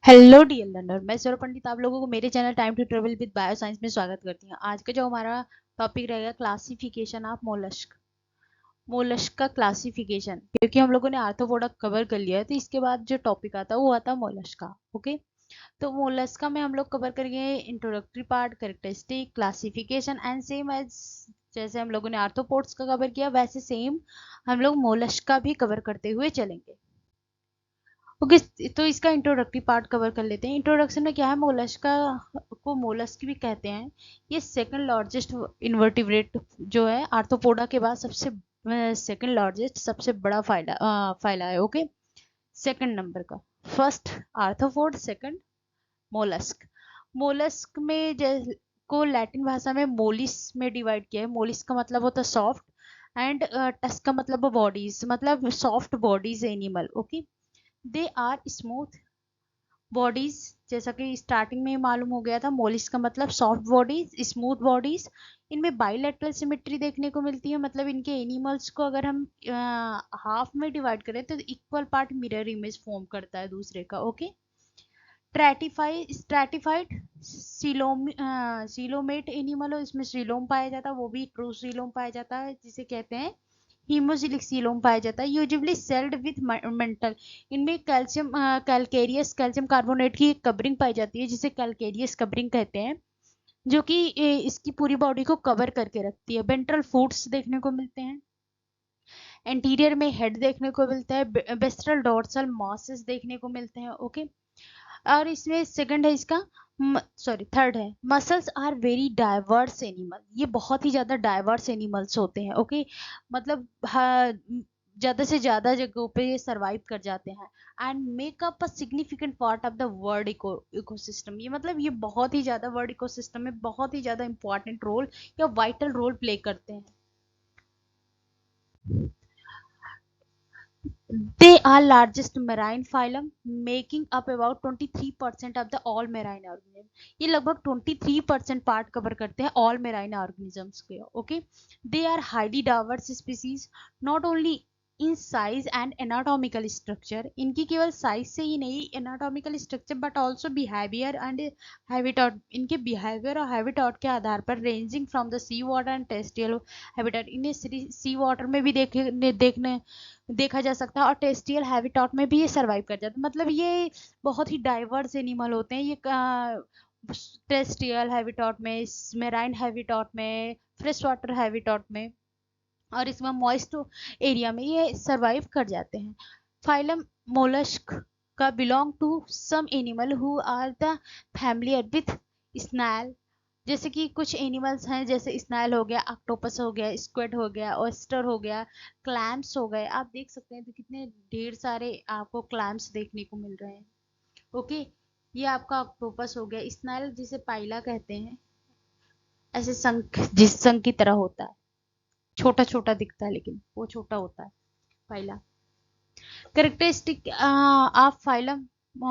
Hello dear learner, मैं सौरभ पंडित आप लोगों को मेरे channel time to travel with bio science में स्वागत करती हूँ। आज का जो हमारा टॉपिक रहेगा क्लासिफिकेशन ऑफ मोलस्क। मोलस्क का क्लासिफिकेशन, क्योंकि हम लोगों ने आर्थ्रोपोडा कवर कर लिया है, तो इसके बाद जो टॉपिक आता है वो आता है मोलस्क का। ओके, तो मोलस्का में हम लोग कवर करेंगे introductory part, characteristic, classification and same as जैसे हम लोगों ने आर्थ्रोपोड्स का कवर किया वैसे सेम हम लोग मोलस्क का भी कवर करते हुए चलेंगे। ओके, तो इसका इंट्रोडक्टरी पार्ट कवर कर लेते हैं। इंट्रोडक्शन में क्या है, मोलस्का को मोलस्क भी कहते हैं। ये सेकंड लार्जेस्ट इन्वर्टिब्रेट जो है आर्थ्रोपोडा के बाद सबसे सेकंड लार्जेस्ट सबसे बड़ा फाइला है। ओके, सेकंड नंबर का, first arthropod, second mollusc. Mollusc में को लैटिन भाषा में मोलिस में डिवाइड किया है। मोलिस का मतलब होता है सॉफ्ट एंड टस का मतलब बॉडीज, मतलब soft bodies animal. Okay, they are smooth bodies, जैसा कि स्टार्टिंग में मालूम हो गया था, मोलिस का मतलब सॉफ्ट बॉडीज, स्मूथ बॉडीज। इनमें बाइलेटरल सिमेट्री देखने को मिलती है, मतलब इनके एनिमल्स को अगर हम हाफ में डिवाइड करें तो equal part mirror image form करता है दूसरे का। ओके, स्ट्रैटिफाइड सीलोमेट एनिमल हो, इसमें सीलोम पाया जाता है, वो भी ट्रू सीलोम पाया जाता है जिसे कहते हैं हीमोसिलिक सीलोम पाया जाता है। यूजुअली सेल्ड विथ मेंटल, इनमें कैल्शियम कैलकेरियस कैल्शियम कार्बोनेट की कवरिंग पाई जाती है जिसे कैलकेरियस कवरिंग कहते हैं, जो कि इसकी पूरी बॉडी को कवर करके रखती है। वेंट्रल फूट्स देखने को मिलते हैं, एंटीरियर में हेड देखने को मिलता है, वेस्ट्रल डोर्सल मॉसेस देखने को मिलते हैं। ओके, और इसमें सेकंड है इसका, सॉरी थर्ड है, muscles are very diverse animal. ये बहुत ही ज्यादा डाइवर्स एनिमल्स होते हैं। ओके, मतलब ज्यादा से ज्यादा जगहों पे ये सरवाइव कर जाते हैं and make up a significant part of the world ecosystem. ये मतलब ये बहुत ही ज्यादा वर्ल्ड इकोसिस्टम में बहुत ही ज्यादा इंपॉर्टेंट रोल या वाइटल रोल प्ले करते हैं। They are largest marine phylum, making up about 23% of the all marine organisms. ये लगभग 23% पार्ट कवर करते हैं all marine organisms के। ओके, they are highly diverse species, not only in size and anatomical structure, इनकी केवल साइज से ही नहीं anatomical structure but also behaviour and habitat, इनके बिहेवियर और हैबिटेट के आधार पर ranging from the sea water and terrestrial habitat. इन्हें सी वाटर में भी देखने देखा जा सकता है और टेरेस्ट्रियल हैबिटेट में भी ये सरवाइव कर जाता है। मतलब ये बहुत ही डाइवर्स एनिमल होते हैं। ये टेरेस्ट्रियल हैबिटेट में, मेराइन हैबिटेट में, फ्रेश वाटर हैबिटेट में और इसमें मॉइस्ट एरिया में ये सरवाइव कर जाते हैं। फाइलम मोलस्क का belong to some animal who are the familiar with snail, जैसे कि कुछ एनिमल्स हैं जैसे स्नैल हो गया, ऑक्टोपस हो गया, स्क्विड हो गया, ऑयस्टर हो गया, क्लैम्स हो गए। आप देख सकते हैं तो कितने ढेर सारे आपको क्लैम्स देखने को मिल रहे हैं। ओके, ये आपका ऑक्टोपस हो गया, स्नैल जिसे पाइला कहते हैं, ऐसे शंख जिस शंख की तरह होता है, छोटा छोटा दिखता है लेकिन वो छोटा होता है पाइला। करेक्टरिस्टिक ऑफ फाइलम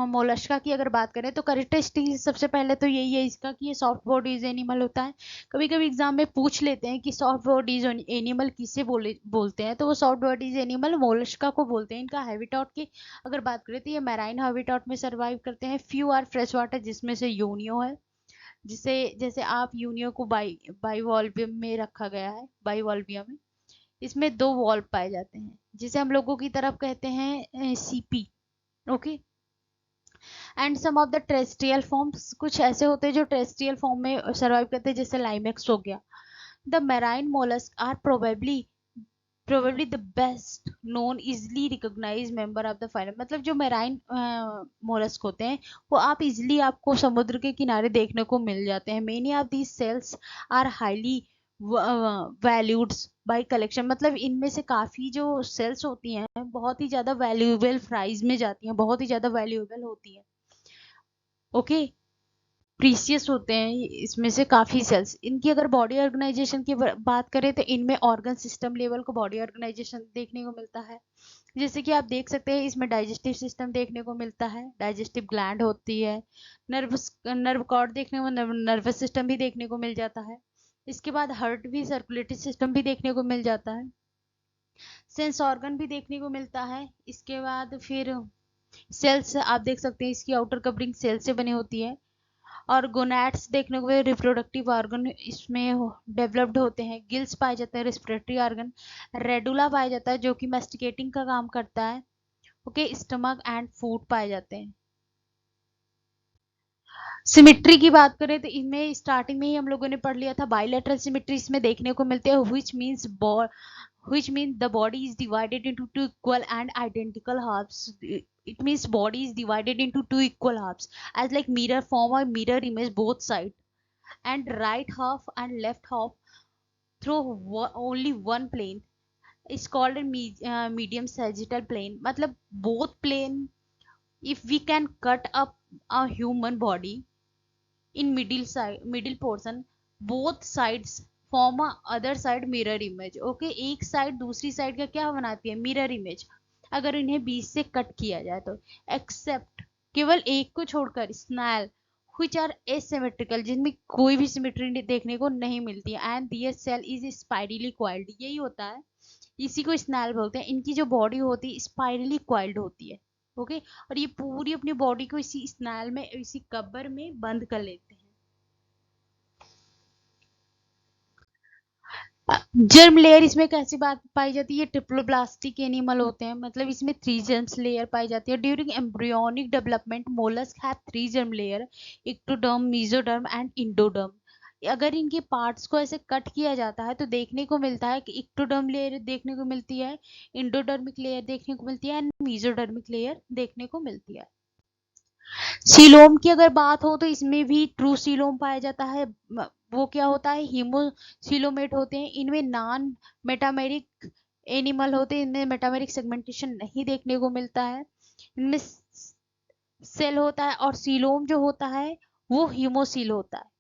मोलस्का की अगर बात करें तो करेक्टरिस्टिक सबसे पहले तो यही है इसका कि ये सॉफ्ट बॉडीज एनिमल होता है। कभी कभी एग्जाम में पूछ लेते हैं कि सॉफ्ट बॉडीज एनिमल किसे बोलते हैं, तो वो सॉफ्ट बॉडीज एनिमल मोलस्का को बोलते हैं। इनका हैबिटेट की अगर बात करें तो ये मैराइन हैबिटेट में सर्वाइव करते हैं। फ्यू आर फ्रेश वाटर, जिसमें से यूनियो है, जिसे जैसे आप यूनियो को बाइवॉल्वियम में रखा गया है, बाइवॉल्वियम में इसमें दो वॉल्व पाए जाते हैं जिसे हम लोगों की तरफ कहते हैं सीपी। Okay, and some of the terrestrial forms, कुछ ऐसे होते हैं जो टेरेस्ट्रियल फॉर्म में सर्वाइव करते हैं, जैसे लाइमेक्स हो गया। The marine mollusc are probably the best known easily recognise member of the phylum. मतलब जो मैराइन मोलस्क होते हैं वो आप इजिली आपको समुद्र के किनारे देखने को मिल जाते हैं। Many of these shells are highly valued by collection, मतलब इनमें से काफी जो सेल्स होती हैं बहुत ही ज्यादा वैल्यूएबल प्राइस में जाती हैं, बहुत ही ज्यादा वैल्यूएबल होती है। ओके, प्रीसियस होते हैं इसमें से काफी सेल्स। इनकी अगर बॉडी ऑर्गेनाइजेशन की बात करें तो इनमें ऑर्गन सिस्टम लेवल को बॉडी ऑर्गेनाइजेशन देखने को मिलता है। जैसे कि आप देख सकते हैं इसमें डाइजेस्टिव सिस्टम देखने को मिलता है, डाइजेस्टिव ग्लैंड होती है, नर्व कॉर्ड देखने को, नर्वस सिस्टम भी देखने को मिल जाता है। इसके बाद हार्ट भी, सर्कुलेटरी सिस्टम भी देखने को मिल जाता है, सेंस ऑर्गन भी देखने को मिलता है। इसके बाद फिर सेल्स आप देख सकते हैं, इसकी आउटर कवरिंग सेल से बनी होती है। और गोनैड्स देखने को रिप्रोडक्टिव ऑर्गन इसमें डेवलप्ड होते हैं। गिल्स पाए जाते हैं, रेस्पिरेटरी ऑर्गन। रेडुला पाया जाता है जो कि मेस्टिकेटिंग का काम करता है। ओके, स्टमक एंड फूड पाए जाते हैं। सिमिट्री की बात करें तो इनमें स्टार्टिंग में ही हम लोगों ने पढ़ लिया था, बाइलेटरल सिमिट्री इसमें देखने को मिलते हैं, which means the body is divided into two equal and identical halves. It means body is divided into two equal halves, as like mirror form or mirror image both side, and right half and left half through only one plane is called a medium sagittal plane. मतलब both plane, if we can cut up a human body in middle portion, both sides form a other side mirror image. Okay, एक side दूसरी side का क्या बनाती है, mirror image, अगर इन्हें बीच से कट किया जाए तो। एक्सेप्ट, केवल एक को छोड़कर, स्नैल which are asymmetrical, जिनमें कोई भी सिमेट्री देखने को नहीं मिलती है, and their shell is spirally coiled, यही होता है, इसी को स्नैल बोलते हैं। इनकी जो बॉडी होती है स्पाइरली क्वाइल्ड होती है। ओके, और ये पूरी अपनी बॉडी को इसी स्नैल में, इसी कब्र में बंद कर लेते हैं। जर्म लेयर इसमें कैसी बात पाई जाती है, ट्रिप्लोब्लास्टिक एनिमल होते हैं, मतलब इसमें 3 जर्म्स लेयर पाई जाती है। During embryonic development mollusc have 3 germ layer, ectoderm, mesoderm and endoderm. अगर इनके पार्ट्स को ऐसे कट किया जाता है तो देखने को मिलता है कि इक्टोडर्म लेयर देखने को मिलती है, इंडोडर्मिक लेयर देखने को मिलती है, एंड मेसोडर्मिक लेयर देखने को मिलती है। सीलोम की अगर बात हो तो इसमें भी ट्रू सीलोम पाया जाता है। वो क्या होता है, हीमोसीलोमेट होते हैं। इनमें नॉन मेटामेरिक एनिमल होते हैं, इनमें मेटामेरिक सेगमेंटेशन नहीं देखने को मिलता है। इनमें सेल होता है, और सीलोम जो होता है वो हीमोसील होता है।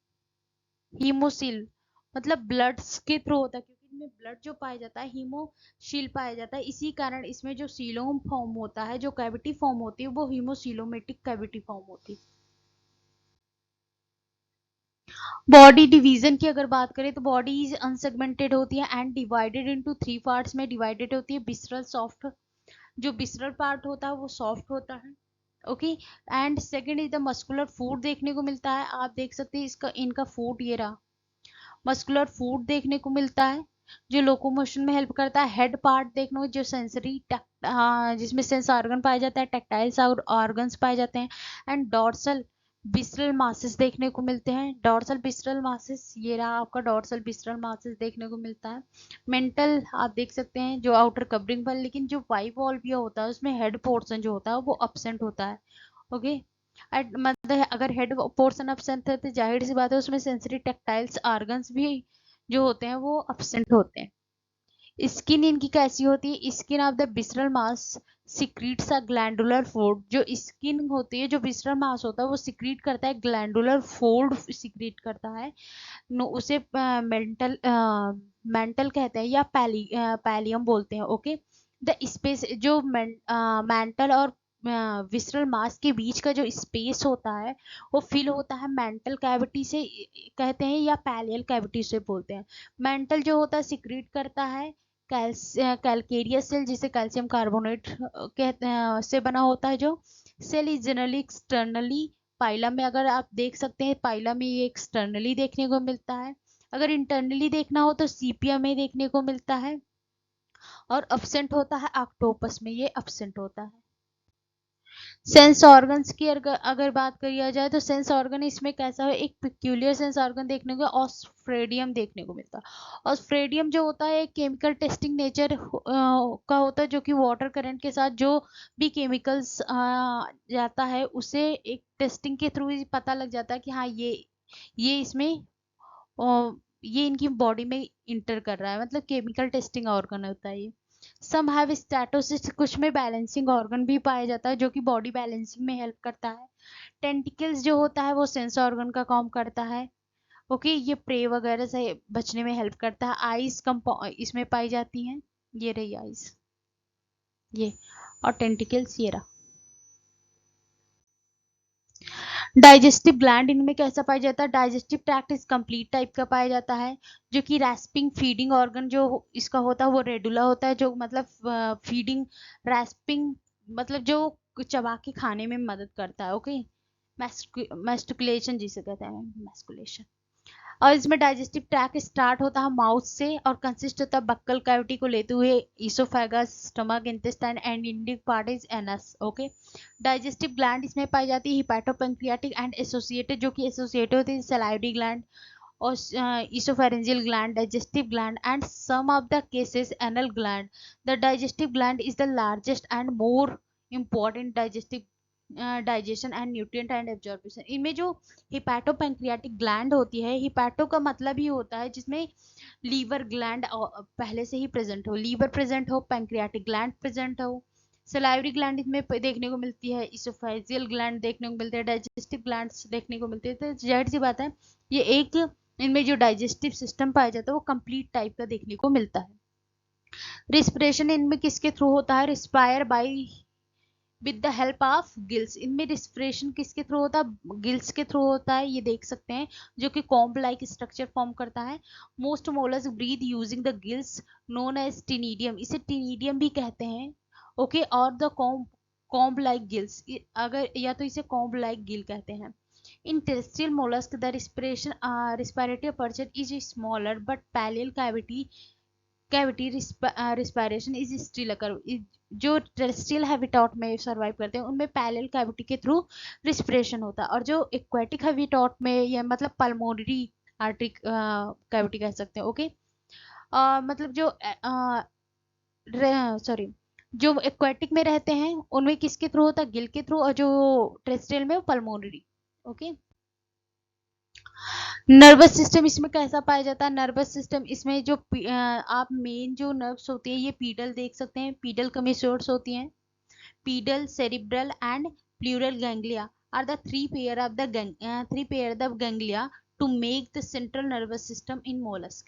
हीमोसील मतलब ब्लड के थ्रू होता है, क्योंकि इनमें ब्लड जो पाया जाता है हीमोशील पाया जाता है, इसी कारण इसमें जो सीलोम फॉर्म होता है, जो कैविटी फॉर्म होती है, वो हीमोसीलोमेटिक कैविटी फॉर्म होती है। बॉडी डिवीजन की अगर बात करें तो बॉडी इज अनसेगमेंटेड होती है एंड डिवाइडेड इनटू 3 पार्ट्स में डिवाइडेड होती है। विसरल, सॉफ्ट, जो विसरल पार्ट होता है वो सॉफ्ट होता है। Okay, and second is the muscular food देखने को मिलता है। आप देख सकते हैं इसका, इनका फूड ये रहा, मस्कुलर फूड देखने को मिलता है जो लोकोमोशन में हेल्प करता है। हेड पार्ट देखने को, जो सेंसरी, जिसमें सेंस ऑर्गन पाया जाता है, टेक्टाइल्स ऑर्गन्स पाए जाते हैं। एंड डॉर्सल बिस्ट्रल मासेस देखने को मिलते हैं। डॉर्सल बिस्ट्रल मासेस, ये रहा आपका डॉर्सल बिस्ट्रल मासेस देखने को मिलता है। मेंटल आप देख सकते हैं जो आउटर कवरिंग पर, लेकिन जो बाइवॉल्विया होता है उसमें हेड पोर्शन जो होता है वो अब्सेंट होता है। ओके, मतलब अगर हेड पोर्शन अब्सेंट है तो जाहिर सी बात है उसमें सेंसरी टेक्टाइल्स ऑर्गन्स भी जो होते हैं वो अब्सेंट होते हैं। स्किन इनकी कैसी होती है, skin of the visceral mass secretes a glandular fold. जो स्किन होती है, जो विसरल मास होता है वो सिक्रीट करता है, ग्लैंडुलर फोल्ड सिक्रीट करता है। उसे मेंटल मेंटल कहते हैं, या पैलियम बोलते हैं। ओके, द स्पेस जो मेंटल और विसरल मास के बीच का जो स्पेस होता है वो फिल होता है मेंटल कैविटी से, कहते हैं, या पैलियल कैविटी से बोलते हैं। मेंटल जो होता है सिक्रीट करता है कैलकेरियस सेल, जिसे कैल्शियम कार्बोनेट कहते हैं से बना होता है। जो shell is generally externally, phylum में अगर आप देख सकते हैं, पाइलम में ये एक्सटर्नली देखने को मिलता है। अगर इंटरनली देखना हो तो सीपिया में देखने को मिलता है, और अब्सेंट होता है ऑक्टोपस में, ये अब्सेंट होता है। सेंस ऑर्गन्स की अगर बात किया जाए तो सेंस ऑर्गन इसमें कैसा है, एक पिक्यूलियर सेंस ऑर्गन देखने को ऑस्फ्रेडियम देखने को मिलता है। ऑस्फ्रेडियम जो होता है केमिकल टेस्टिंग नेचर का होता है, जो कि वाटर करंट के साथ जो भी केमिकल्स जाता है उसे एक टेस्टिंग के थ्रू ही पता लग जाता है कि हाँ ये इसमें ये इनकी बॉडी में इंटर कर रहा है, मतलब केमिकल टेस्टिंग ऑर्गन होता है ये। सम हैव स्टैटोसिस, कुछ में बैलेंसिंग ऑर्गन भी पाया जाता है जो कि बॉडी बैलेंसिंग में हेल्प करता है। टेंटिकल्स जो होता है वो सेंस ऑर्गन का काम करता है। ओके, ये प्रे वगैरह से बचने में हेल्प करता है। आइज इसमें पाई जाती हैं, ये रही आइज, ये, और टेंटिकल्स ये रहा। डाइजेस्टिव ग्लैंड इनमें कैसा पाया जाता है, digestive tract is complete type का पाया जाता है, जो कि रैस्पिंग फीडिंग ऑर्गन जो इसका होता है वो रेडुला होता है, जो मतलब फीडिंग, रैस्पिंग मतलब जो चबा के खाने में मदद करता है। ओके, मैस्टिकुलेशन जिसे कहते हैं, मैस्कुलेशन। और इसमें डाइजेस्टिव ट्रैक्ट स्टार्ट होता है माउथ से और कंसिस्ट होता है बक्कल कैविटी को लेते हुए oesophagus, stomach, intestine and Indic part is anus. Okay, digestive gland इसमें पाई जाती है हिपैटोपैंक्रियाटिक एंड एसोसिएटेड, जो कि एसोसिएटेड होती है सलाइवरी ग्लैंड और esophageal gland, digestive gland, and some of the cases anal gland. The digestive gland is the largest and more important digestive digestion and nutrient and absorption. इनमें जो हिपैटोपैंक्रियाटिक gland होती है, hepato का मतलब ही होता है जिसमें लीवर ग्लैंड पहले से ही प्रेजेंट हो, लीवर प्रेजेंट हो, पैंक्रियाटिक ग्लैंड प्रेजेंट हो, सलाइवरी ग्लैंड इसमें देखने को मिलती है, इसोफेजियल ग्लैंड देखने को मिलते हैं, डाइजेस्टिव ग्लैंड्स देखने को मिलते हैं। तो जाहिर सी बात है ये एक इनमें जो डाइजेस्टिव सिस्टम पाया जाता है वो कंप्लीट टाइप का देखने को मिलता है। रिस्पिरेशन इनमें किसके थ्रू होता है? Respire by with the help of gills. इनमें रिस्पिरेशन किसके थ्रू होता है? गिल्स के थ्रू होता है, ये देख सकते हैं, जो कि कॉम्ब लाइक स्ट्रक्चर फॉर्म करता है। Most mollusc breathe using the gills known as ctenidium, इसे टिनिडियम भी कहते हैं। ओके, और द कॉम्ब लाइक गिल्स, अगर या तो इसे कॉम्ब लाइक गिल कहते हैं। In terrestrial mollusk, the respiratory aperture is smaller, but pallial cavity respiration is still occur. जो टेरेस्ट्रियल हैबिटाट में सर्वाइव करते हैं उनमें पैरेलल कैविटी के थ्रू रिस्पिरेशन होता है, और जो एक्वेटिक हैबिटाट में या मतलब पल्मोनरी आर्टरी कैविटी कह सकते हैं। ओके, मतलब जो सॉरी जो एक्वेटिक में रहते हैं उनमें किसके थ्रू होता है? गिल के थ्रू, और जो टेरेस्ट्रियल में पल्मोनरी। ओके, नर्वस सिस्टम इसमें कैसा पाया जाता है? नर्वस सिस्टम इसमें जो आप मेन जो नर्व्स होती है, ये पीडल देख सकते हैं, पीडल कमीशोर्स होती हैं। Pedal, cerebral and pleural ganglia are the three pair of ganglia to make the central nervous system in mollusc.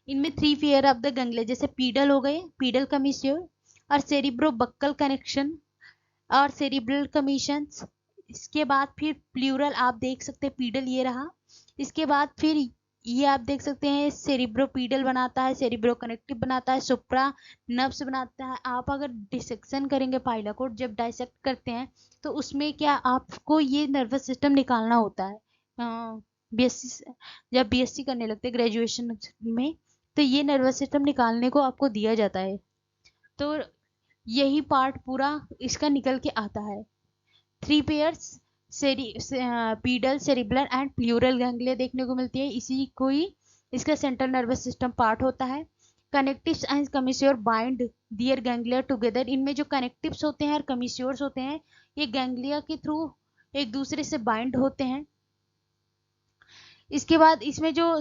इनमें three pair of the ganglia, जैसे पीडल हो गए, पीडल कमीशोर, और सेरिब्रो बक्कल कनेक्शन और cerebral commissures. इसके बाद फिर plural आप देख सकते हैं, पीडल ये रहा। इसके बाद फिर ये आप देख सकते हैं सेरिब्रोपीडल बनाता है, सेरिब्रो कनेक्टिव बनाता है, सुप्रा नर्व्स बनाता है। आप अगर डिसेक्शन करेंगे पाइला को, जब डाइसेक्ट करते हैं तो उसमें क्या आपको ये नर्वस सिस्टम निकालना होता है। बीएससी जब बीएससी करने लगते हैं ग्रेजुएशन में, तो ये नर्वस सिस्टम निकालने को आपको दिया जाता है, तो यही पार्ट पूरा इसका निकल के आता है। Three pairs pedal, cerebral and pleural ganglia देखने को मिलती है, इसी को ही इसका सेंट्रल नर्वस सिस्टम पार्ट होता है। Connectives and commissure bind their ganglia together. इनमें जो कनेक्टिव्स होते हैं और कमीश्योर्स होते हैं, ये गैंग्लिया के थ्रू एक दूसरे से बाइंड होते हैं। इसके बाद इसमें जो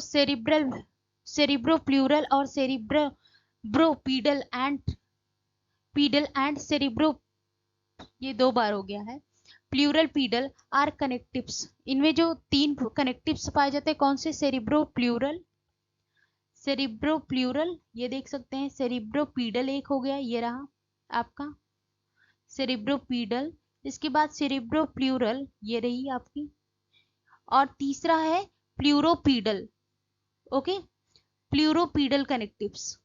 सेरिब्रोप्लूरल और सेरिब्रोपीडल एंड सेरिब्रो, ये दो बार हो गया है, प्लूरल पीडल आर कनेक्टिव्स। इनमें जो तीन कनेक्टिव्स पाए जाते हैं, कौन से? सेरिब्रोप्लूरल ये देख सकते हैं, सेरिब्रोपीडल एक हो गया, ये रहा आपका सेरिब्रोपीडल। इसके बाद सेरिब्रोप्लूरल ये रही आपकी, और तीसरा है प्लूरोपीडल। ओके, प्लूरोपीडल कनेक्टिव्स,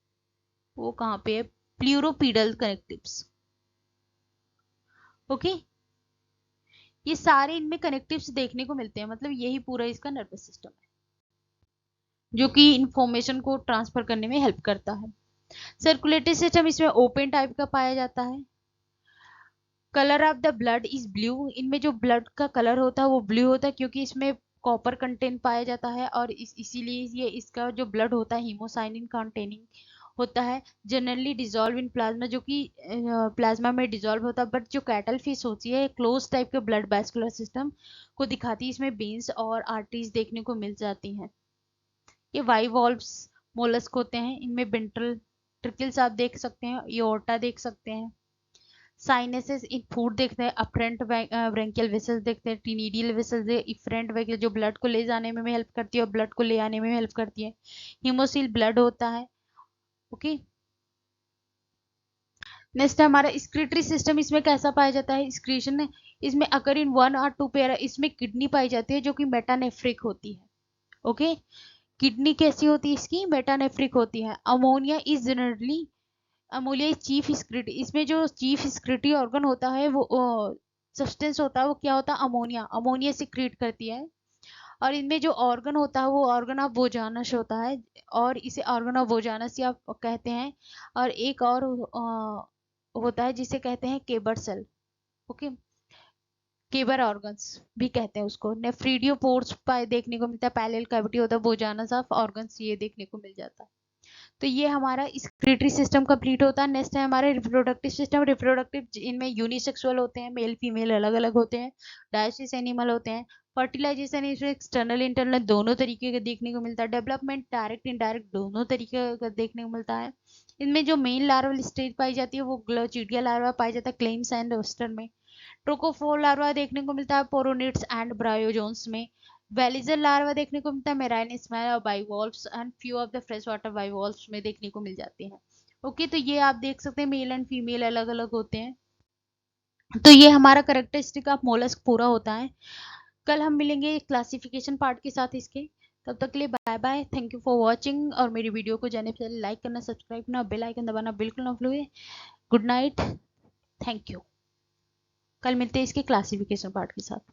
वो कहाँ पे है? प्लूरोपीडल कनेक्टिव्स। ओके, ये सारे इनमें कनेक्टिव्स देखने को मिलते हैं, मतलब यही पूरा इसका नर्वस सिस्टम है जो कि इंफॉर्मेशन को ट्रांसफर करने में हेल्प करता है। सर्कुलेटरी सिस्टम इसमें ओपन टाइप का पाया जाता है। Colour of the blood is blue. इनमें जो ब्लड का कलर होता है वो ब्लू होता है, क्योंकि इसमें कॉपर कंटेंट पाया जाता है, और इसीलिए ये इसका जो ब्लड होता है हीमोसाइनिन कंटेनिंग होता है, जनरली डिजोल्व इन प्लाज्मा, जो कि प्लाज्मा में डिजोल्व होता है। बट जो कैटल फिश होती है क्लोज टाइप के ब्लड वैस्कुलर सिस्टम को दिखाती है, इसमें वेन्स और आर्टरीज देखने को मिल जाती हैं। ये बाइवॉल्व्स मोलस्क होते हैं, इनमें वेंट्रल ट्रिकल्स आप देख सकते हैं, एओर्टा देख सकते हैं, साइनसेस इन फूड देखते हैं, अफरेंट ब्रेंकियल वेसल्स देखते हैं, टिनिडियल वेसल्स, इफरेंट वेसल जो ब्लड को ले जाने में हेल्प करती है और ब्लड को ले आने में हेल्प करती है। हीमोसिल ब्लड होता है। ओके, नेक्स्ट हमारा स्क्रीटरी सिस्टम, इसमें कैसा पाया जाता है? स्क्रीशन इसमें अकर इन 1 और 2 पेयर। इसमें किडनी पाई जाती है जो कि मेटानेफ्रिक होती है। ओके, किडनी कैसी होती है? इसकी मेटानेफ्रिक होती है। Ammonia is generally ammonia chief secretory, इसमें जो चीफ सिक्रेटरी ऑर्गन होता है वो सब्सटेंस होता है वो क्या होता है, अमोनिया, अमोनिया सिक्रेट करती है। और इनमें जो ऑर्गन होता है वो ऑर्गन ऑफ बोजानस होता है, और इसे ऑर्गन ऑफ बोजानस ही आप कहते हैं। और एक और होता है जिसे कहते हैं केबर सेल। ओके, केबर ऑर्गन्स भी कहते हैं उसको। नेफ्रीडियो पोर्स पाए देखने को मिलता है, पैरेलल कैविटी होता है, बोजानस ऑफ ऑर्गन्स ये देखने को मिल जाता है। तो ये हमारा स्क्रीटरी सिस्टम कंप्लीट होता है। नेक्स्ट है हमारा रिप्रोडक्टिव सिस्टम। रिप्रोडक्टिव इनमें यूनिसेक्सुअल होते हैं, मेल फीमेल अलग अलग होते हैं, डायसिस एनिमल होते हैं। फर्टिलाइजेशन इसमें एक्सटर्नल इंटरनल दोनों तरीके का देखने को मिलता है। डेवलपमेंट डायरेक्ट इनडायरेक्ट दोनों तरीके का देखने को मिलता है। इनमें जो मेन लार्वल स्टेज पाई जाती है वो ग्लोचिडिया लार्वा पाई जाता है क्लेम्स एंड ओस्टर में। ट्रोकोफोर लार्वा देखने को मिलता है पोरोनिड्स एंड ब्रायोजोन्स में। वेलिजर लार्वा देखने को मिलता है मेराइन स्मैल और bivalves and few of the fresh water bivalves में देखने को मिल जाते हैं। ओके, तो ये आप देख सकते हैं मेल एंड फीमेल अलग अलग होते हैं। तो ये हमारा करेक्टरिस्टिक ऑफ मोलस्क पूरा होता है। कल हम मिलेंगे क्लासिफिकेशन पार्ट के साथ इसके। तब तक के लिए bye bye, thank you for watching. और मेरी वीडियो को जाने से लाइक करना, सब्सक्राइब करना, बेल आइकन दबाना बिल्कुल ना भूलिए। Good night, thank you. कल मिलते हैं इसके क्लासिफिकेशन पार्ट के साथ।